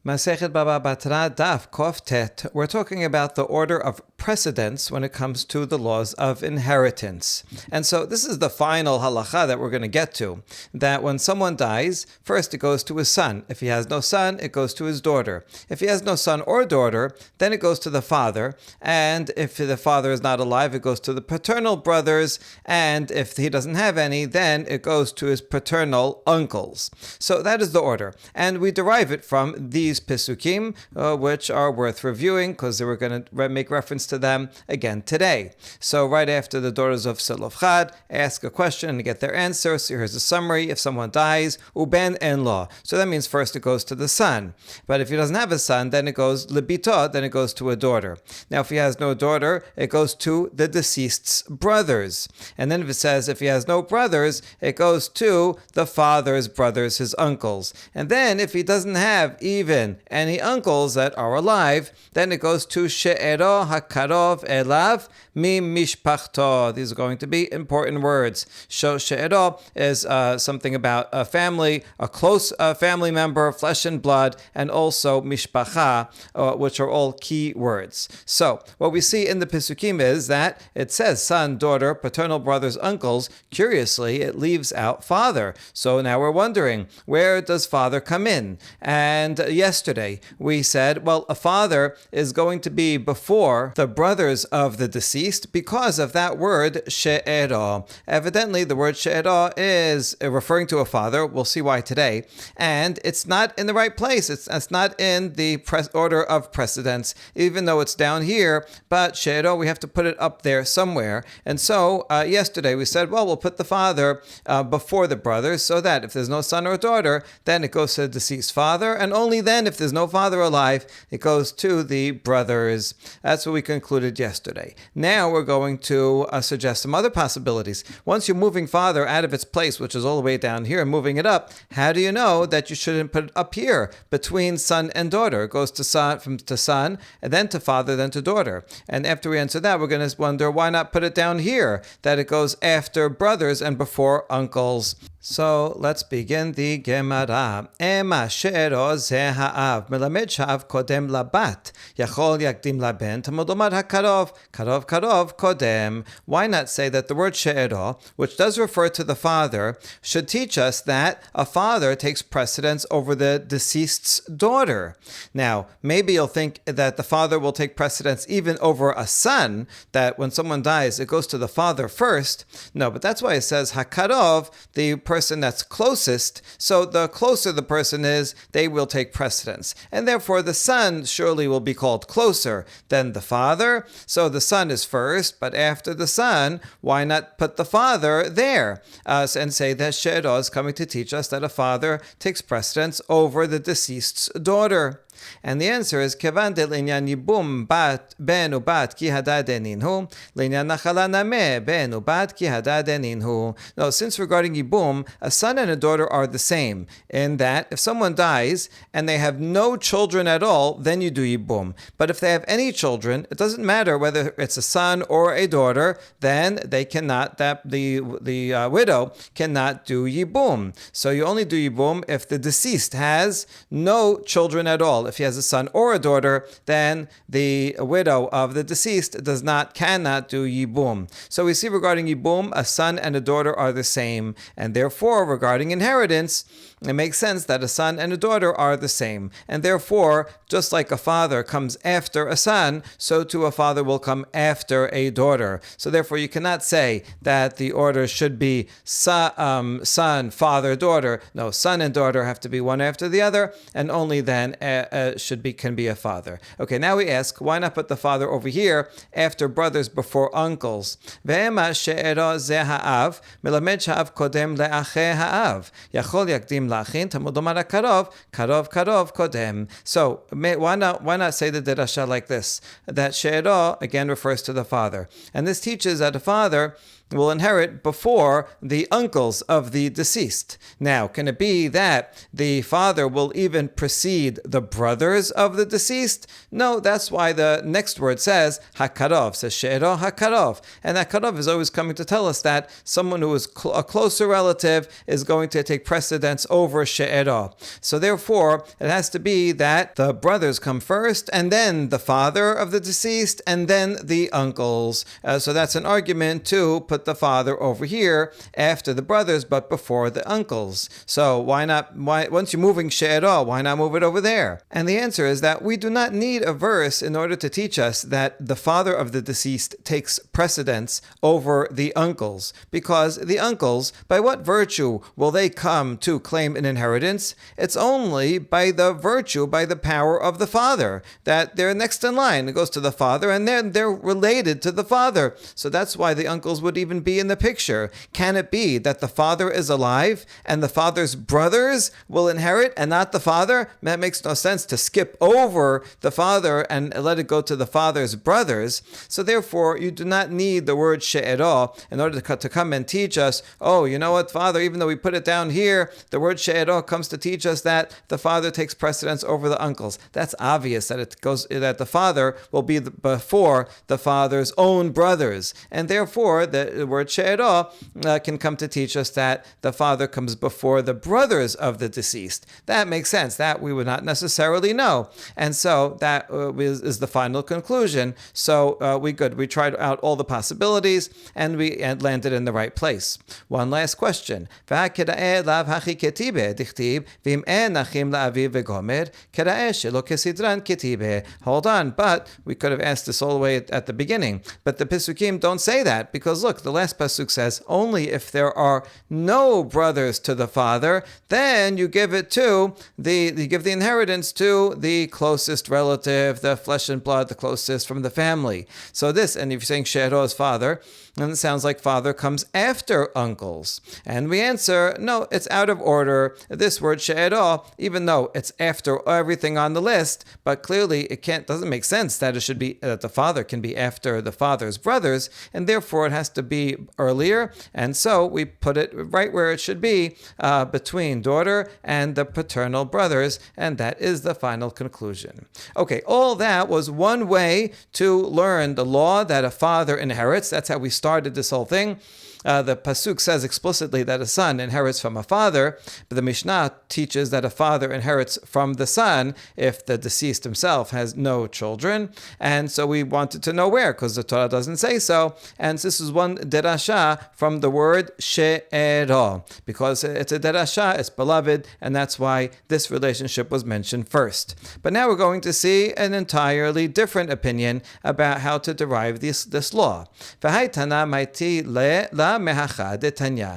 Masechet Baba Batra Daf Kof Tet. We're talking about the order of precedence when it comes to the laws of inheritance. And so this is the final halacha that we're going to get to, that when someone dies, first it goes to his son. If he has no son, it goes to his daughter. If he has no son or daughter, then it goes to the father. And if the father is not alive, it goes to the paternal brothers. And if he doesn't have any, then it goes to his paternal uncles. So that is the order. And we derive it from these Pesukim, which are worth reviewing because we're going to make reference to them again today. So right after the daughters of Selofchad ask a question and get their answer. So here's a summary. If someone dies, uben en lo. So that means first it goes to the son. But if he doesn't have a son, then it goes libito, then it goes to a daughter. Now if he has no daughter, it goes to the deceased's brothers. And then if it says if he has no brothers, it goes to the father's brothers, his uncles. And then if he doesn't have even any uncles that are alive, then it goes to she'ero hakarov elav mi mishpachto. These are going to be important words. She'ero is something about a family, a close family member, flesh and blood, and also mishpacha, which are all key words. So what we see in the Pesukim is that it says son, daughter, paternal brothers, uncles. Curiously, it leaves out father. So now we're wondering, where does father come in? And yesterday we said, well, a father is going to be before the brothers of the deceased because of that word she'ero. Evidently, the word she'ero is referring to a father. We'll see why today. And it's not in the right place. It's not in the order of precedence, even though it's down here. But she'ero, we have to put it up there somewhere. And so yesterday we said, well, we'll put the father before the brothers so that if there's no son or daughter, then it goes to the deceased father. And only then, if there's no father alive, it goes to the brothers. That's what we concluded yesterday. Now we're going to suggest some other possibilities. Once you're moving father out of its place, which is all the way down here, and moving it up, how do you know that you shouldn't put it up here between son and daughter? It goes to son, to son, and then to father, then to daughter. And after we answer that, we're going to wonder, why not put it down here, that it goes after brothers and before uncles? So let's begin the Gemara. Ema she'ero ze ha'av melamed sha'av kodem labat yachol yakdim laben tamod lomad hakarov karov karov kodem. Why not say that the word she'ero, which does refer to the father, should teach us that a father takes precedence over the deceased's daughter? Now, maybe you'll think that the father will take precedence even over a son, that when someone dies, it goes to the father first. No, but that's why it says hakarov, the person that's closest. So the closer the person is, they will take precedence. And therefore the son surely will be called closer than the father. So the son is first, but after the son, why not put the father there? And say that she'ero is coming to teach us that a father takes precedence over the deceased's daughter. And the answer is kevan de l'inyan yibum bat ben ubat ki hadad eninhu l'inyan nachala name ben ubat ki hadad eninhu. No, since regarding yibum, a son and a daughter are the same in that if someone dies and they have no children at all, then you do yibum. But if they have any children, it doesn't matter whether it's a son or a daughter, then they cannot. That the widow cannot do yibum. So you only do yibum if the deceased has no children at all. If he has a son or a daughter, then the widow of the deceased cannot do yibum. So we see regarding yibum, a son and a daughter are the same, and therefore regarding inheritance, it makes sense that a son and a daughter are the same, and therefore just like a father comes after a son, so too a father will come after a daughter. So therefore you cannot say that the order should be son, father, daughter. No, son and daughter have to be one after the other, and only then can be a father. Okay, now we ask, why not put the father over here after brothers before uncles? Ve'ema she'ero ze ha'av melamed sha'av kodem le'ache ha'av yachol yakdim la'achin tamud lomad hakarov karov karov kodem. So why not say the derasha like this, that she'ero again refers to the father, and this teaches that a father will inherit before the uncles of the deceased. Now, can it be that the father will even precede the brothers of the deceased? No, that's why the next word says hakarov, says she'ero hakarov. And that karov is always coming to tell us that someone who is a closer relative is going to take precedence over she'ero. So therefore, it has to be that the brothers come first, and then the father of the deceased, and then the uncles. So that's an argument to put the father over here after the brothers, but before the uncles. So why not? Once you're moving she'ero, why not move it over there? And the answer is that we do not need a verse in order to teach us that the father of the deceased takes precedence over the uncles, because the uncles, by what virtue will they come to claim an inheritance? It's only by the virtue, by the power of the father, that they're next in line. It goes to the father, and then they're related to the father. So that's why the uncles would even be in the picture. Can it be that the father is alive and the father's brothers will inherit and not the father? That makes no sense to skip over the father and let it go to the father's brothers. So therefore, you do not need the word she'ero in order to come and teach us, oh, you know what, father, even though we put it down here, the word she'ero comes to teach us that the father takes precedence over the uncles. That's obvious that that the father will be before the father's own brothers. And therefore, the word she'ero can come to teach us that the father comes before the brothers of the deceased. That makes sense. That we would not necessarily know. And so that is the final conclusion. So we tried out all the possibilities, and we landed in the right place. One last question. Hold on, but we could have asked this all the way at the beginning. But the Pesukim don't say that, because look, the last Pasuk says, only if there are no brothers to the father, then you give the inheritance to the closest relative, the flesh and blood, the closest from the family. So this, and if you're saying she'ero is father, then it sounds like father comes after uncles. And we answer, no, it's out of order. This word she'ero, even though it's after everything on the list, but clearly it doesn't make sense that it should be that the father can be after the father's brothers, and therefore it has to be earlier. And so we put it right where it should be, between daughter and the paternal brothers, and that is the final conclusion. Okay, all that was one way to learn the law that a father inherits. That's how we started this whole thing. The Pasuk says explicitly that a son inherits from a father, but the Mishnah teaches that a father inherits from the son if the deceased himself has no children. And so we wanted to know where, because the Torah doesn't say so. And this is one derasha from the word she'ero, because it's a derasha, it's beloved, and that's why this relationship was mentioned first. But now we're going to see an entirely different opinion about how to derive this law. מהחד דתניא.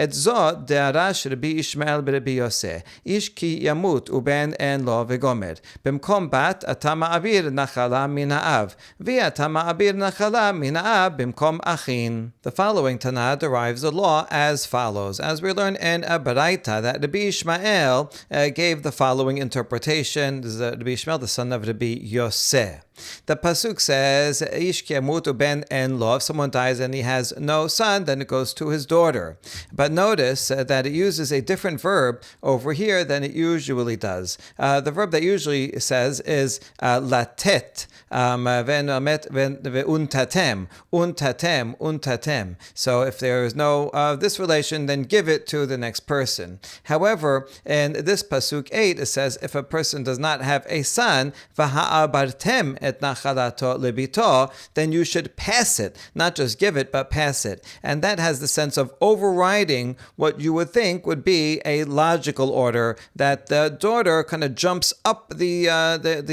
את זאת דהרה של רבי ישמעאל ברבי יוסי. איש כי ימות ובן אין לו וגומר. במקום בת אתה מעביר נחלה מן האב, ואתה מעביר נחלה מן האב במקום אחין. The following Tanah derives a law as follows. As we learn in a Baraita, that Rabbi Ishmael gave the following interpretation. This is Rabbi Ishmael, the son of Rabbi Yosef. The Pasuk says, Ish ki yamutu ben en lo. If someone dies and he has no son, then it goes to his daughter. But notice that it uses a different verb over here than it usually does. The verb that usually says is latet. Untatem. So if there is no this relation, then give it to the next person. However, in this Pasuk 8, it says, if a person does not have a son, v'ha'abartem et nachalato libito, then you should pass it, not just give it, but pass it. And that has the sense of overriding what you would think would be a logical order, that the daughter kind of jumps up the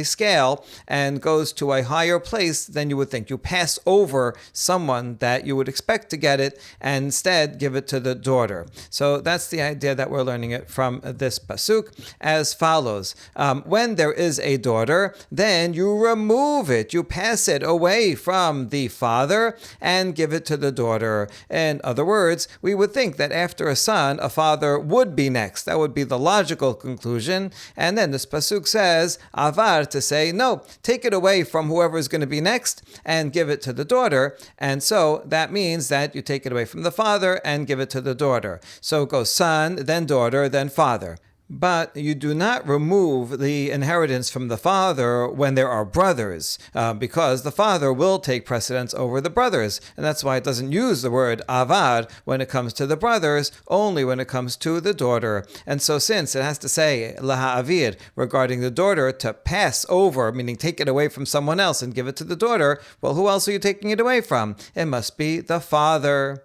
scale and goes to a higher place than you would think. You pass over someone that you would expect to get it and instead give it to the daughter. So that's the idea that we're learning it from this pasuk as follows. When there is a daughter, then you remove move it, you pass it away from the father and give it to the daughter. In other words, we would think that after a son, a father would be next. That would be the logical conclusion. And then this pasuk says, avar, to say, no, take it away from whoever is going to be next and give it to the daughter. And so that means that you take it away from the father and give it to the daughter. So it goes son, then daughter, then father. But you do not remove the inheritance from the father when there are brothers, because the father will take precedence over the brothers. And that's why it doesn't use the word avar when it comes to the brothers, only when it comes to the daughter. And so since it has to say laha'avir regarding the daughter to pass over, meaning take it away from someone else and give it to the daughter, well, who else are you taking it away from? It must be the father.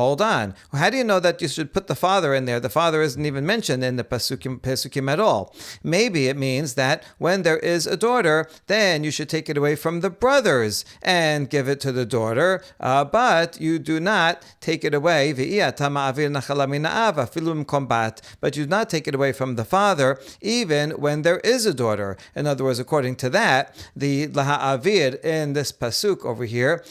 Hold on. How do you know that you should put the father in there? The father isn't even mentioned in the Pesukim at all. Maybe it means that when there is a daughter, then you should take it away from the brothers and give it to the daughter, but you do not take it away. But you do not take it away from the father even when there is a daughter. In other words, according to that, the laha'avir in this pasuk over here,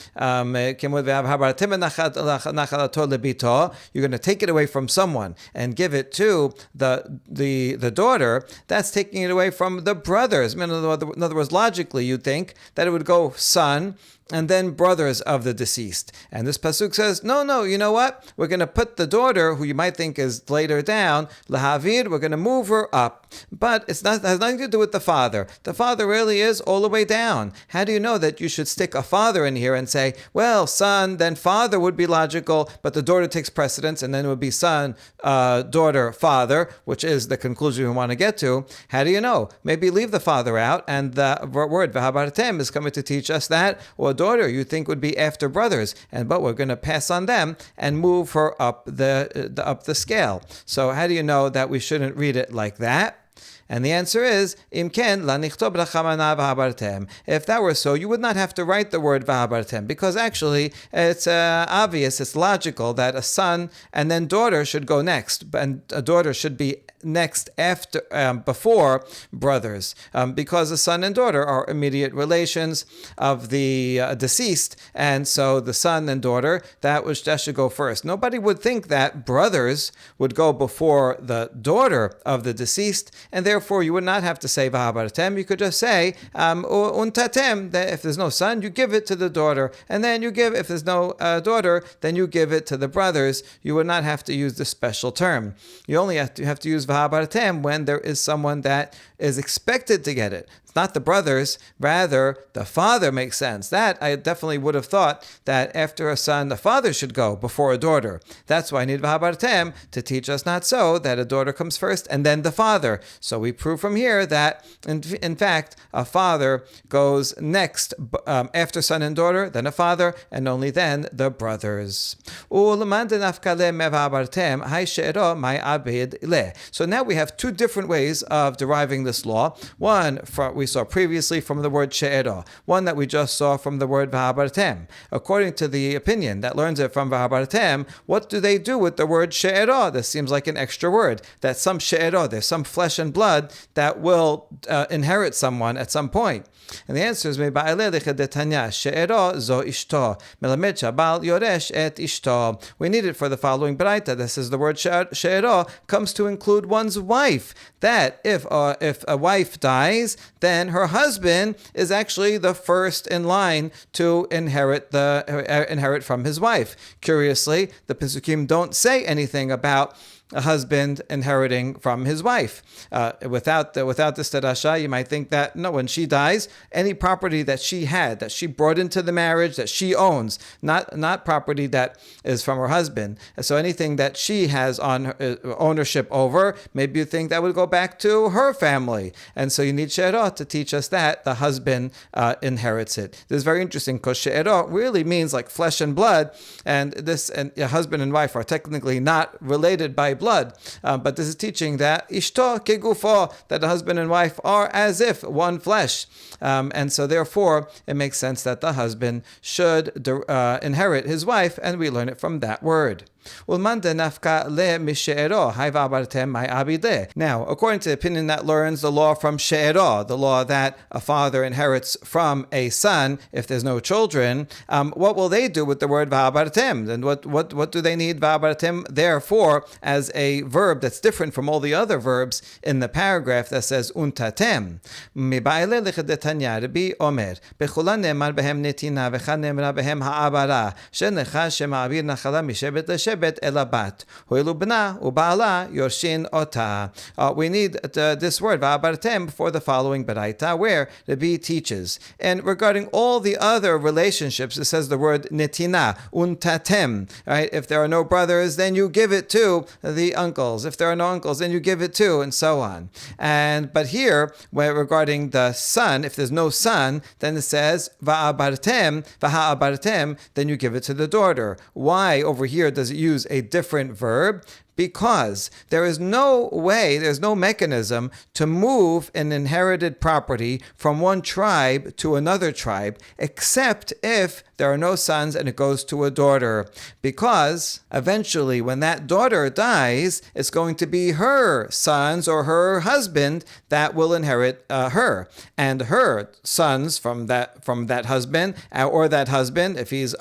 you're going to take it away from someone and give it to the daughter. That's taking it away from the brothers. In other words, logically, you'd think that it would go son and then brothers of the deceased. And this pasuk says, no, you know what? We're going to put the daughter, who you might think is later down, lahavir, we're going to move her up. But it has nothing to do with the father. The father really is all the way down. How do you know that you should stick a father in here and say, well, son, then father would be logical, but the daughter takes precedence, and then it would be son, daughter, father, which is the conclusion we want to get to. How do you know? Maybe leave the father out, and the word v'habartem is coming to teach us that, or daughter you think would be after brothers, but we're going to pass on them and move her up the scale. So how do you know that we shouldn't read it like that? And the answer is, if that were so, you would not have to write the word v'habartem, because actually it's obvious, it's logical that a son and then daughter should go next, and a daughter should be next before brothers, because a son and daughter are immediate relations of the deceased, and so the son and daughter, that should go first. Nobody would think that brothers would go before the daughter of the deceased, and therefore you would not have to say v'habartem. You could just say untatem, that if there's no son, you give it to the daughter, and then you give, if there's no daughter, then you give it to the brothers. You would not have to use the special term. You only have to use v'habartem when there is someone that is expected to get it. It's not the brothers, rather the father makes sense. That I definitely would have thought that after a son, the father should go before a daughter. That's why I need v'habartem to teach us not so, that a daughter comes first and then the father. So we prove from here that in fact a father goes next after son and daughter, then a father, and only then the brothers. So now we have two different ways of deriving this law. One we saw previously from the word she'era, one that we just saw from the word v'habartem. According to the opinion that learns it from v'habartem, what do they do with the word she'era? This seems like an extra word, that some she'era, there's some flesh and blood that will inherit someone at some point. And the answer is we need it for the following braita. This is the word she'era comes to include one's wife. That if a wife dies, then her husband is actually the first in line to inherit from his wife. Curiously, the Pesukim don't say anything about a husband inheriting from his wife. Without this terasha, you might think that no, when she dies, any property that she had, that she brought into the marriage, that she owns, not property that is from her husband. So anything that she has on ownership over, maybe you think that would go back to her family. And so you need she'era to teach us that the husband inherits it. This is very interesting, because she'era really means like flesh and blood, and husband and wife are technically not related by blood, but this is teaching that ishto kegufo, that the husband and wife are as if one flesh, and so therefore it makes sense that the husband should inherit his wife, and we learn it from that word. Now, according to the opinion that learns the law from she'erah, the law that a father inherits from a son if there's no children, what will they do with the word va'abartem? And what do they need va'abartem there for as a verb that's different from all the other verbs in the paragraph that says untatem? Rabbi Omer, b'chulan ne'emar behem netina v'chad ne'emra behem ha'abara shenecha shema'abir nachala mishebet l'shebet elabat hoilu b'na u'ba'ala yorshin ota. We need this word va'abartem for the following baraita where Rabbi teaches. And regarding all the other relationships, it says the word netina, untatem. Right? If there are no brothers, then you give it to the uncles. If there are no uncles, then you give it to, and so on. But here, regarding the son, if there's no son, then it says va'abartem, then you give it to the daughter. Why over here does it use a different verb? Because there is no way, there's no mechanism to move an inherited property from one tribe to another tribe, except if there are no sons and it goes to a daughter. Because eventually when that daughter dies, it's going to be her sons or her husband that will inherit her. And her sons from that husband, or that husband, if he's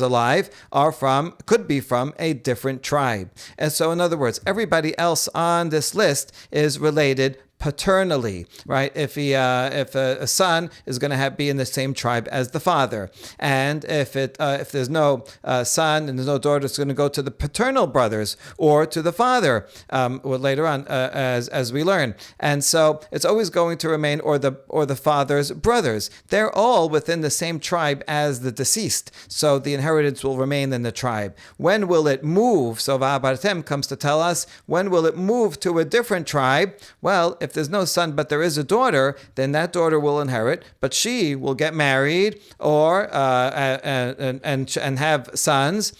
alive, could be from a different tribe. And so in other words, everybody else on this list is related paternally, right? If a son is going to be in the same tribe as the father, and if there's no son and there's no daughter, it's going to go to the paternal brothers or to the father. Later on, as we learn, and so it's always going to remain or the father's brothers. They're all within the same tribe as the deceased, so the inheritance will remain in the tribe. When will it move? So Va'abartem comes to tell us when will it move to a different tribe. Well, if there's no son but there is a daughter, then that daughter will inherit, but she will get married or and have sons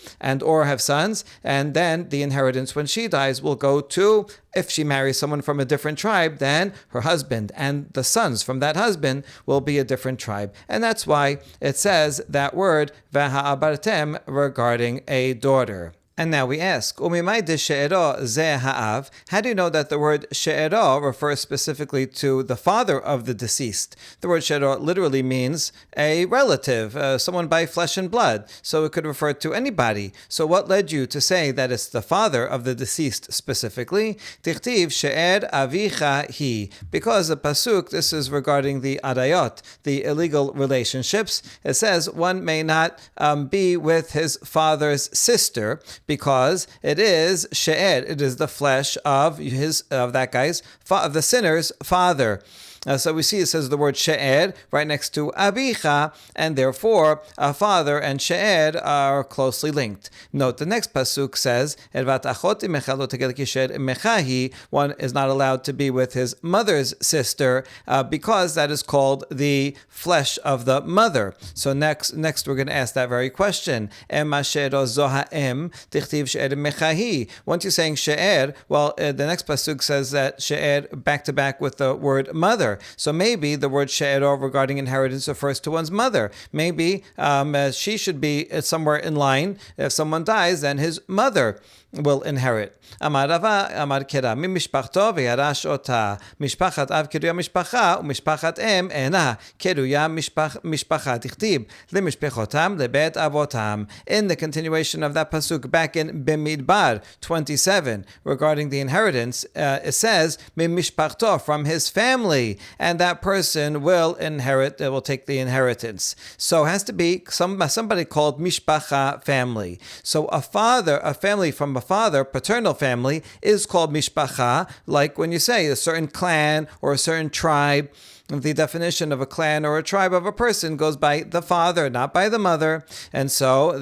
or have sons, and then the inheritance when she dies will go to, if she marries someone from a different tribe, then her husband, and the sons from that husband will be a different tribe. And that's why it says that word v'ha'abartem regarding a daughter. And now we ask, Umimai de she'ero ze ha'av? How do you know that the word she'ero refers specifically to the father of the deceased? The word she'ero literally means a relative, someone by flesh and blood. So it could refer to anybody. So what led you to say that it's the father of the deceased specifically? Tichtiv she'er avicha hi. Because the pasuk, this is regarding the arayot, the illegal relationships. It says one may not be with his father's sister, because it is she'er, it is the flesh of the sinner's father. So we see it says the word she'er right next to abicha, and therefore father and she'er are closely linked. Note the next pasuk says, one is not allowed to be with his mother's sister because that is called the flesh of the mother. So next we're going to ask that very question. Once you're saying she'er, well, the next pasuk says that she'er back to back with the word mother. So maybe the word she'ero regarding inheritance refers to one's mother. Maybe she should be somewhere in line. If someone dies, then his mother will inherit. Amar Rava, Amar Kera, mi mishpachto v'yarash ota. Mishpachat av keruya mishpacha, u'mishpachat em ena keruya mishpacha. Tichtib lemishpechotam lebet avotam. In the continuation of that pasuk back in Bemidbar 27, regarding the inheritance, it says mi mishpachto, from his family, and that person will inherit. Will take the inheritance. So it has to be somebody called mishpacha, family. So a family from a father, paternal family, is called mishpacha, like when you say a certain clan or a certain tribe. The definition of a clan or a tribe of a person goes by the father, not by the mother, and so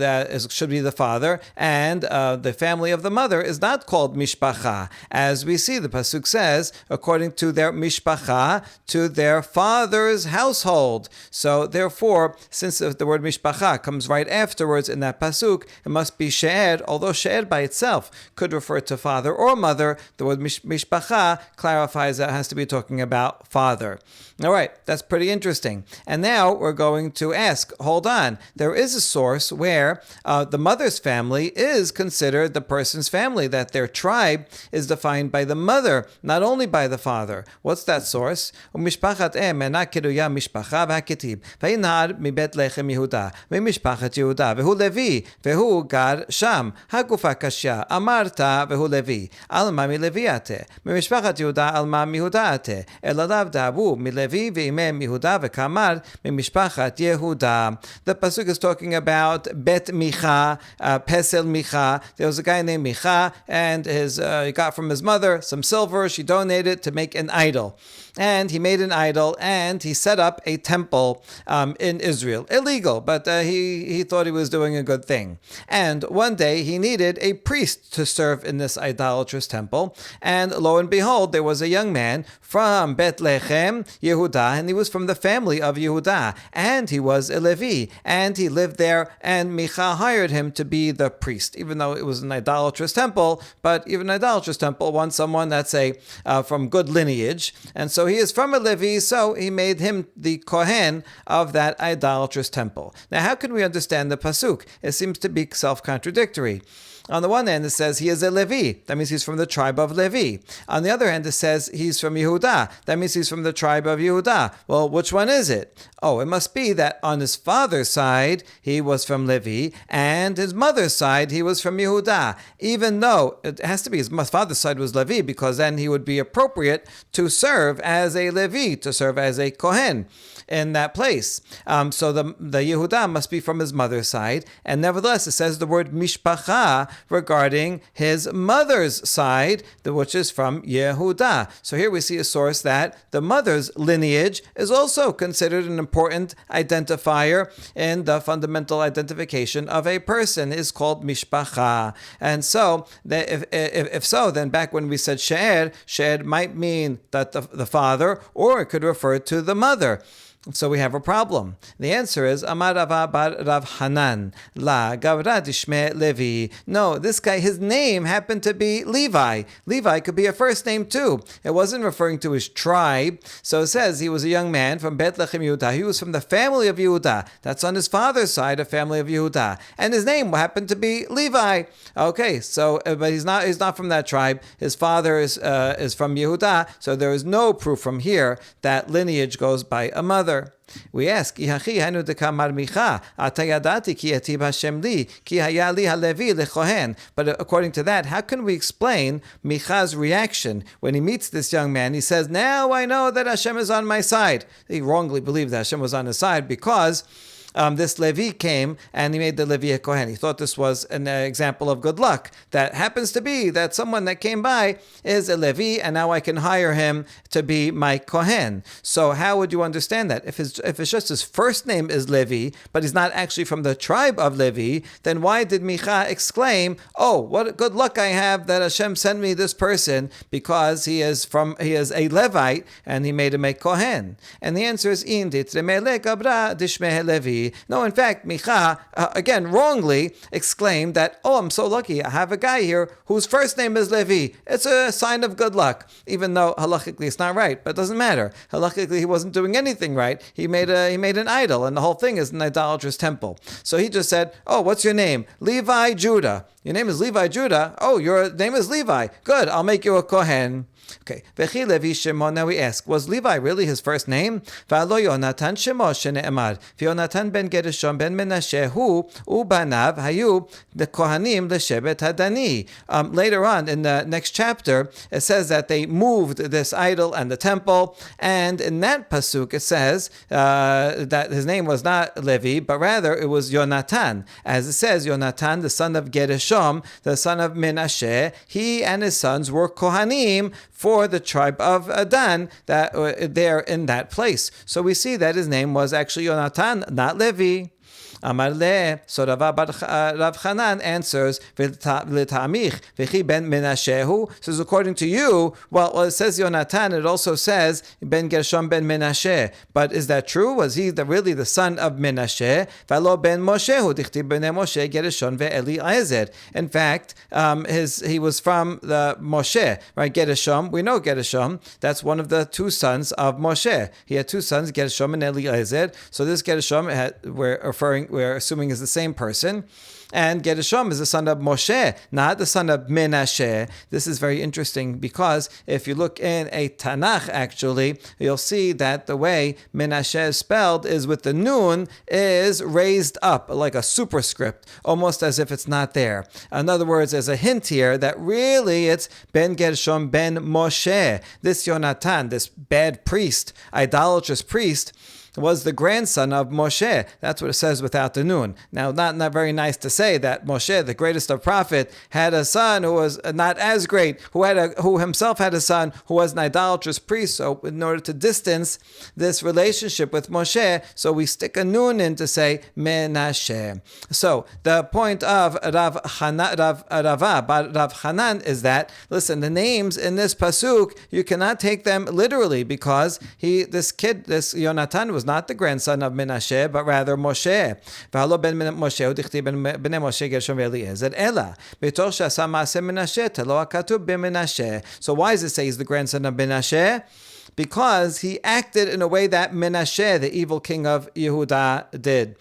should be the father, and the family of the mother is not called mishpacha. As we see, the pasuk says, according to their mishpacha, to their father's household. So therefore, since the word mishpacha comes right afterwards in that pasuk, it must be she'er, although she'er by itself could refer to father or mother. The word mishpacha clarifies that it has to be talking about father. All right, that's pretty interesting. And now we're going to ask, hold on, there is a source where the mother's family is considered the person's family, that their tribe is defined by the mother, not only by the father. What's that source? ומשפחת אם אינה קרויה משפחה והכתיב, וינהר מבית לחם יהודה, ומשפחת יהודה, והוא לוי, והוא גר שם. הגופה קשה, אמרת, והוא לוי. על מה מלוי אתה? ממשפחת יהודה על מה מיהודה אתה? אלא לאו דאבו מלוי ואימם יהודה וכאמר ממשפחת יהודה. The pasuk is talking about Bet Micha, Pesel Micha. There was a guy named Micha, and he got from his mother some silver. She donated to make an idol. And he made an idol, and he set up a temple in Israel. Illegal, but he thought he was doing a good thing. And one day he needed a priest to serve in this idolatrous temple. And lo and behold, there was a young man from Bethlehem, Yehuda, and he was from the family of Yehuda. And he was a Levi, and he lived there, and Micha hired him to be the priest, even though it was an idolatrous temple. But even an idolatrous temple wants someone that's from good lineage. And so he is from a Levi, so he made him the Kohen of that idolatrous temple. Now, how can we understand the pasuk? It seems to be self-contradictory. On the one hand, it says he is a Levi. That means he's from the tribe of Levi. On the other hand, it says he's from Yehuda. That means he's from the tribe of Yehuda. Well, which one is it? Oh, it must be that on his father's side, he was from Levi, and his mother's side, he was from Yehuda. Even though it has to be his father's side was Levi, because then he would be appropriate to serve as a Levi, to serve as a Kohen in that place. So the Yehuda must be from his mother's side, and nevertheless, it says the word mishpacha regarding his mother's side, which is from Yehuda. So here we see a source that the mother's lineage is also considered an important identifier in the fundamental identification of a person, is called mishpacha. And so, if so, then back when we said she'er might mean that the father, or it could refer to the mother. So we have a problem. The answer is Amar Rava bar Rav Hanan la Gavra Dishme Levi. No, this guy, his name happened to be Levi. Levi could be a first name too. It wasn't referring to his tribe. So it says he was a young man from Bethlehem Yehuda. He was from the family of Yehuda. That's on his father's side, a family of Yehuda. And his name happened to be Levi. Okay, so but he's not from that tribe. His father is from Yehuda. So there is no proof from here that lineage goes by a mother. We ask, but according to that, how can we explain Micha's reaction when he meets this young man? He says, now I know that Hashem is on my side. He wrongly believed that Hashem was on his side because this Levi came and he made the Levi a Kohen. He thought this was an example of good luck. That happens to be that someone that came by is a Levi, and now I can hire him to be my Kohen. So how would you understand that? If it's just his first name is Levi, but he's not actually from the tribe of Levi, then why did Micha exclaim, oh, what good luck I have that Hashem sent me this person, because he is a Levite and he made him a Kohen? And the answer is Levi. No, in fact, Micha, again, wrongly exclaimed that, oh, I'm so lucky, I have a guy here whose first name is Levi. It's a sign of good luck, even though halachically it's not right, but it doesn't matter. Halachically, he wasn't doing anything right. He made an idol, and the whole thing is an idolatrous temple. So he just said, oh, what's your name? Levi Judah. Your name is Levi Judah? Oh, your name is Levi. Good, I'll make you a Kohen. Okay. Vechi Levi Shemo. Now we ask, was Levi really his first name? V'alo Yonatan Shemo shene'emar. V'Yonatan ben Gershom ben Menashe hu ubanav hayu the Kohanim l'Shevet Hadani. Later on in the next chapter, it says that they moved this idol and the temple, and in that pasuk it says that his name was not Levi, but rather it was Yonatan. As it says, Yonatan, the son of Gershom, the son of Menashe, he and his sons were Kohanim for the tribe of Dan, that there in that place. So we see that his name was actually Yonatan, not Levi. Amar le, so Rav Hanan answers, V'tamich, v'chi ben Menashehu. Says, according to you, well, it says Yonatan, it also says ben Gershom ben Menashe. But is that true? Was he really the son of Menashe? V'alo ben Moshehu, dichti ben Moshe, Gershon ve'Eliezer. In fact, he was from the Moshe, right? Gershom, we know Gershom, that's one of the two sons of Moshe. He had two sons, Gershom and Eliezer. So this Gershom we're assuming is the same person. And Gershom is the son of Moshe, not the son of Menashe. This is very interesting because if you look in a Tanakh, actually, you'll see that the way Menashe is spelled is with the nun is raised up like a superscript, almost as if it's not there. In other words, there's a hint here that really it's Ben Gershom ben Moshe. This Yonatan, this bad priest, idolatrous priest, was the grandson of Moshe. That's what it says without the nun. Now, not very nice to say that Moshe, the greatest of prophets, had a son who was not as great, who himself had a son who was an idolatrous priest. So in order to distance this relationship with Moshe, so we stick a nun in to say Menashe. So the point of Rav Hanan is that, listen, the names in this pasuk, you cannot take them literally because this Yonatan was not the grandson of Menashe, but rather Moshe. V'halo ben Moshe, u'dichti b'nei Moshe Gershom ve'Eliezer, ela b'tor she'asa ma'aseh Menashe, telo ha'katuv b'Menashe. So why does it say he's the grandson of Menashe? Because he acted in a way that Menashe, the evil king of Yehuda, did.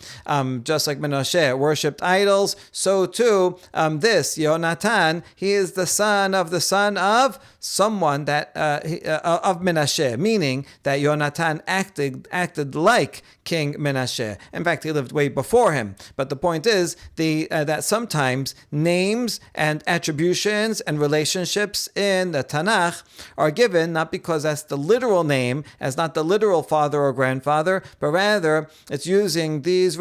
Just like Menashe worshipped idols, so too this Yonatan, he is the son of someone that of Menashe, meaning that Yonatan acted like King Menashe. In fact, he lived way before him. But the point is that sometimes names and attributions and relationships in the Tanakh are given not because that's the literal name, as not the literal father or grandfather, but rather it's using these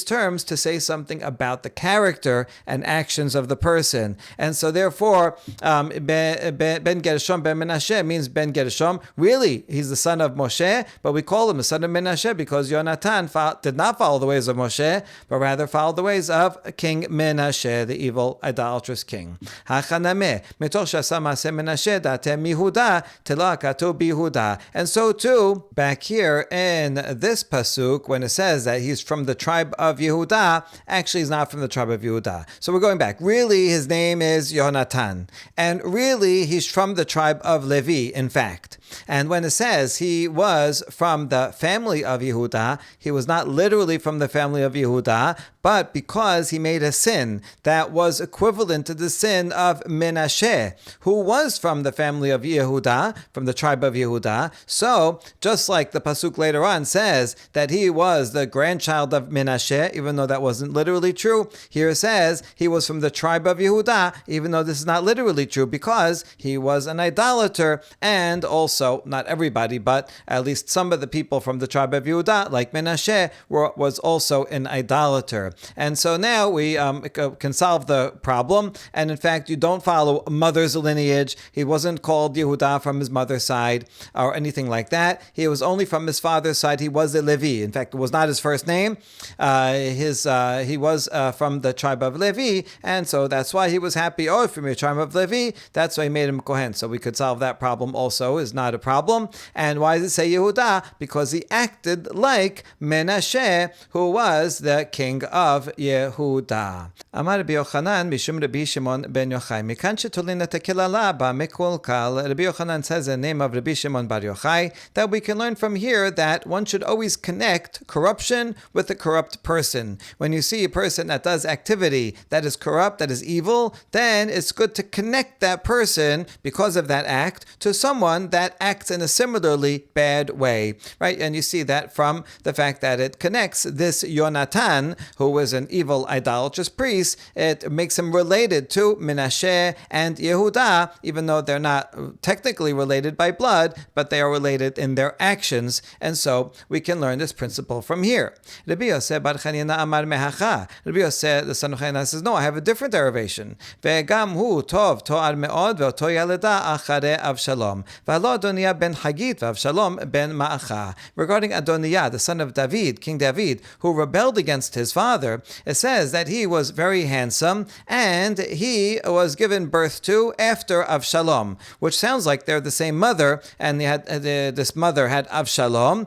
terms to say something about the character and actions of the person. And so therefore, Ben Gershom ben Menashe means Ben Gershom. Really, he's the son of Moshe, but we call him the son of Menashe because Yonatan did not follow the ways of Moshe, but rather followed the ways of King Menashe, the evil idolatrous king. Hachaname, mitoch shasa ma'aseh Menashe datem Yehuda telo ha'katuv b'Yehuda. And so too, back here in this pasuk, when it says that he's from the tribe of Yehuda, actually he's not from the tribe of Yehuda. So we're going back. Really, his name is Yonatan. And really, he's from the tribe of Levi, in fact. And when it says he was from the family of Yehuda, he was not literally from the family of Yehuda, but because he made a sin that was equivalent to the sin of Menashe, who was from the family of Yehuda, from the tribe of Yehuda. So, just like the pasuk later on says that he was the grandchild of Menashe, even though that wasn't literally true, here it says he was from the tribe of Yehuda, even though this is not literally true, because he was an idolater, and also, not everybody, but at least some of the people from the tribe of Yehuda, like Menashe, was also an idolater. And so now we can solve the problem. And in fact, you don't follow mother's lineage. He wasn't called Yehuda from his mother's side or anything like that. He was only from his father's side. He was a Levi. In fact, it was not his first name. He was from the tribe of Levi. And so that's why he was happy. Oh, from your tribe of Levi, that's why he made him Kohen. So we could solve that problem also. Is not a problem. And why does it say Yehuda? Because he acted like Menashe, who was the king of Yehuda. Amar Rabbi Yochanan mishum Rabbi Shimon ben Yochai. Mikan shetolin et hakilala ba mekulkal. Rabbi Yochanan says the name of Rabbi Shimon bar Yochai that we can learn from here that one should always connect corruption with a corrupt person. When you see a person that does activity that is corrupt, that is evil, then it's good to connect that person because of that act to someone that acts in a similarly bad way, right? And you see that from the fact that it connects this Yonatan, who was an evil idolatrous priest. It makes him related to Menashe and Yehuda, even though they're not technically related by blood. blood, but they are related in their actions. And so we can learn this principle from here. Rabbi Yosef bar Chanina amar mehacha. Rabbi Yosef, the son of Chanina, says, no, I have a different derivation. Ve'gam hu tov to'ar me'od ve'oto yaleda achare Avshalom. Ve'lo Adoniah ben Hagit ve'Avshalom ben Ma'acha. Regarding Adoniah, the son of David, King David, who rebelled against his father, it says that he was very handsome and he was given birth to after Avshalom, which sounds like they're the same mother, and this mother had Avshalom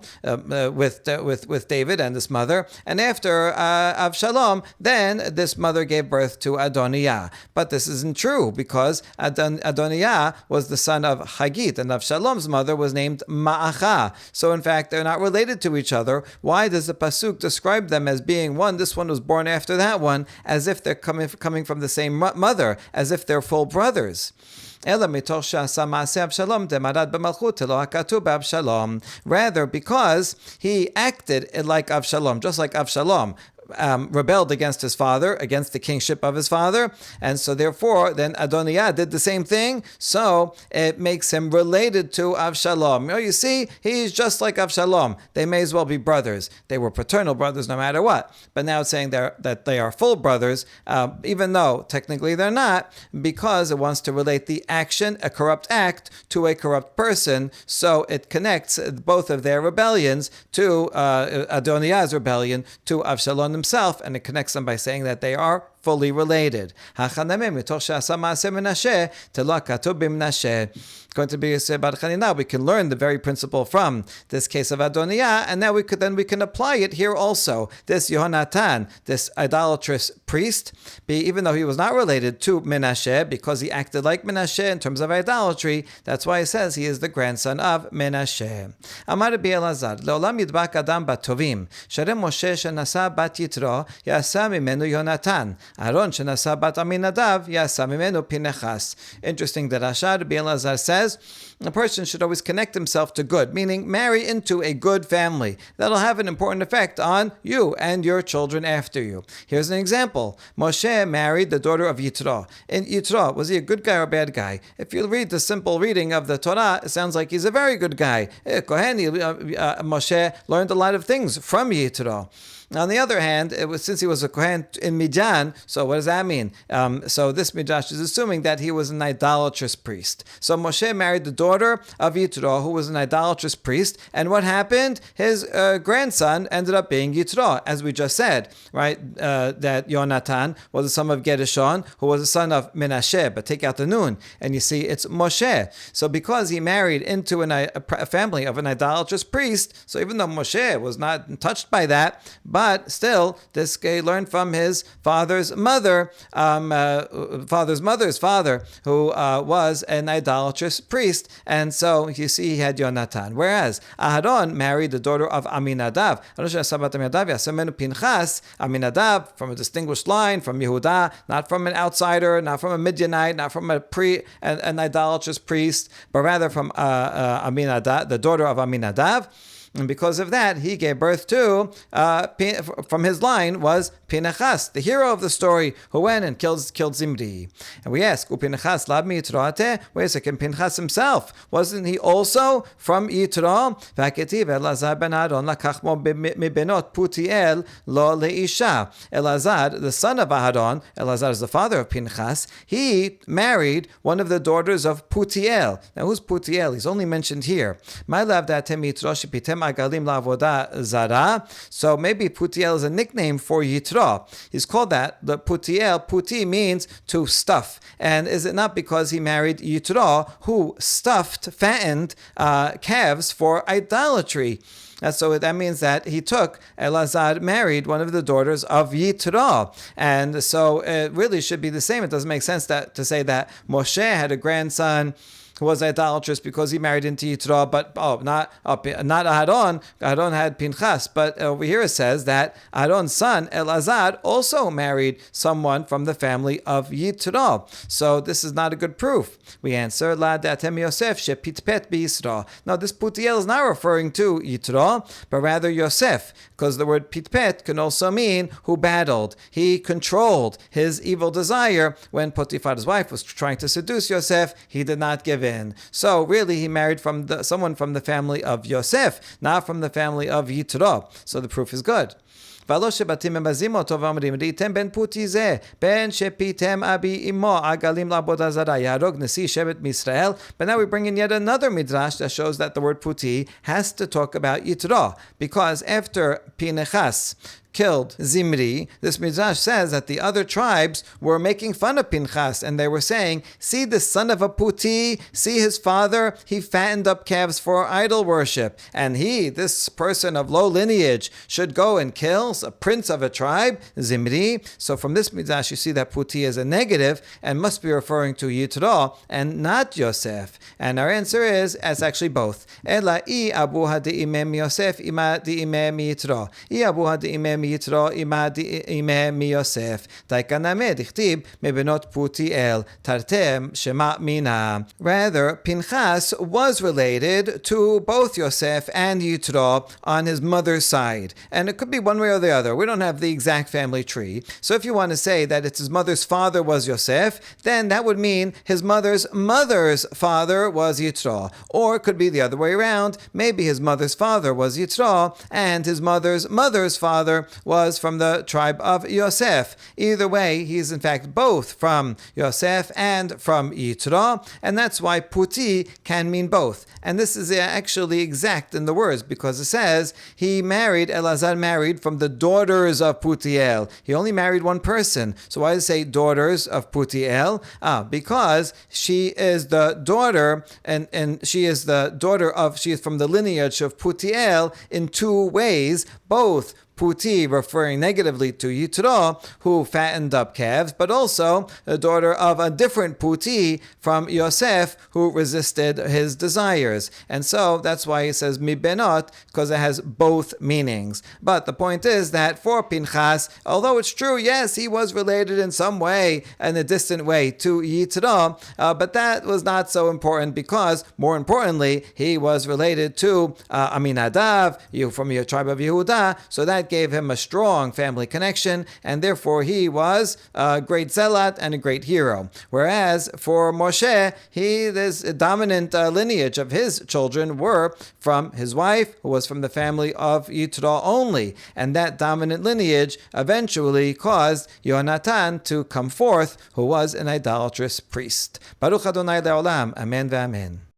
with David and this mother, and after Avshalom, then this mother gave birth to Adoniah. But this isn't true because Adoniah was the son of Hagit, and Avshalom's mother was named Ma'acha. So in fact, they're not related to each other. Why does the pasuk describe them as being one? This one was born after that one, as if they're coming from the same mother, as if they're full brothers. Rather, because he acted like Avshalom, just like Avshalom rebelled against his father, against the kingship of his father, and so therefore then Adoniah did the same thing, so it makes him related to Avshalom. You see, he's just like Avshalom. They may as well be brothers. They were paternal brothers no matter what, but now it's saying that they are full brothers, even though technically they're not, because it wants to relate the action, a corrupt act, to a corrupt person, so it connects both of their rebellions to Adoniah's rebellion to Avshalom himself, and it connects them by saying that they are fully related. Going to be now we can learn the very principle from this case of Adoniah, and now we can apply it here also. This Yehonatan, this idolatrous priest, even though he was not related to Menashe, because he acted like Menashe in terms of idolatry, that's why it says he is the grandson of Menashe. Amar Rabbi Elazar, Leolam yidbak adam batovim, sharem Moshe shenasa bat Yitro, yasa mimenu Yonatan. Aaron shenasa bat Aminadav, yasa mimenu Pinechas. Interesting that Rabbi Elazar says a person should always connect himself to good, meaning marry into a good family. That'll have an important effect on you and your children after you. Here's an example. Moshe married the daughter of Yitro. And Yitro, was he a good guy or a bad guy? If you read the simple reading of the Torah, it sounds like he's a very good guy. Moshe learned a lot of things from Yitro. On the other hand, since he was a Kohen in Midian, so what does that mean? So this Midrash is assuming that he was an idolatrous priest. So Moshe married the daughter of Yitro, who was an idolatrous priest, and what happened? His grandson ended up being Yitro, as we just said, right? That Yonatan was the son of Gershon, who was the son of Menashe, but take out the nun, and you see it's Moshe. So because he married into a family of an idolatrous priest, so even though Moshe was not touched by that, but still, this guy learned from his father's mother, father's mother's father, who was an idolatrous priest. And so you see, he had Yonatan. Whereas Aharon married the daughter of Aminadav. Aminadav, from a distinguished line, from Yehudah, not from an outsider, not from a Midianite, not from an idolatrous priest, but rather from Aminadav, the daughter of Aminadav. And because of that, he gave birth to, from his line was Pinechas, the hero of the story, who went and killed Zimri. And we ask, Pinechas lab mi Yitroate? Wait a second, Pinechas himself, wasn't he also from Yitro? V'haketiv Elazar ben Aaron lakach mo mibenot Putiel lo leisha. Elazar, the son of Aharon, Elazar is the father of Pinechas, he married one of the daughters of Putiel. Now who's Putiel? He's only mentioned here. My love that Yitro shepitem agalim la'avoda zara. So maybe Putiel is a nickname for Yitro. He's called that. The Putiel, Puti means to stuff. And is it not because he married Yitro, who fattened calves for idolatry? And so that means that he Elazar married one of the daughters of Yitro. And so it really should be the same. It doesn't make sense to say that Moshe had a grandson who was idolatrous because he married into Yitro, but not Aharon. Aharon had Pinchas, but over here it says that Aharon's son Elazar also married someone from the family of Yitro. So this is not a good proof. We answer, La de'atem Yosef shepitpet b'Yisro. Now this Putiel is not referring to Yitro, but rather Yosef, because the word pitpet can also mean who battled. He controlled his evil desire when Potiphar's wife was trying to seduce Yosef. He did not give in. Reuben. So really he married from someone from the family of Yosef, not from the family of Yitro. So the proof is good. ולא שבתים מבזים אותו ואומרים ראיתם בן פוטי זה, בן שפיתם אבי אמו עגלים לעבודה זרה, יהרוג נשיא שבט מישראל. But now we bring in yet another midrash that shows that the word puti has to talk about Yitro, because after Pinchas killed Zimri, this midrash says that the other tribes were making fun of Pinchas, and they were saying, see the son of a puti, see his father, he fattened up calves for idol worship, and he, this person of low lineage, should go and kill a prince of a tribe, Zimri. So from this midrash you see that puti is a negative and must be referring to Yitro and not Yosef. And our answer is, it's actually both. Ela I abuha de'imem Yosef ima de'imem Yitro. I abuha de'imem Yitro ima de'imem Yosef. Taikaname dichtib mebenot Putiel tartem shema mina. Rather, Pinchas was related to both Yosef and Yitro on his mother's side. And it could be one way or the other. We don't have the exact family tree. So if you want to say that it's his mother's father was Yosef, then that would mean his mother's father was Yitro. Or it could be the other way around. Maybe his mother's father was Yitro, and his mother's father was from the tribe of Yosef. Either way, he's in fact both from Yosef and from Yitro, and that's why puti can mean both. And this is actually exact in the words, because it says Elazar married from the daughters of Putiel. He only married one person. So why does it say daughters of Putiel? Because she is the daughter, and she is from the lineage of Putiel in two ways, both Puti referring negatively to Yitro, who fattened up calves, but also the daughter of a different Puti from Yosef, who resisted his desires. And so that's why he says mi benot, because it has both meanings. But the point is that for Pinchas, although it's true, yes, he was related in some way, in a distant way, to Yitro, but that was not so important, because more importantly, he was related to Aminadav, from your tribe of Yehuda, so that gave him a strong family connection, and therefore he was a great zealot and a great hero. Whereas for Moshe, this dominant lineage of his children were from his wife, who was from the family of Yitro only, and that dominant lineage eventually caused Yonatan to come forth, who was an idolatrous priest. Baruch Adonai Le'olam, Amen ve'amen.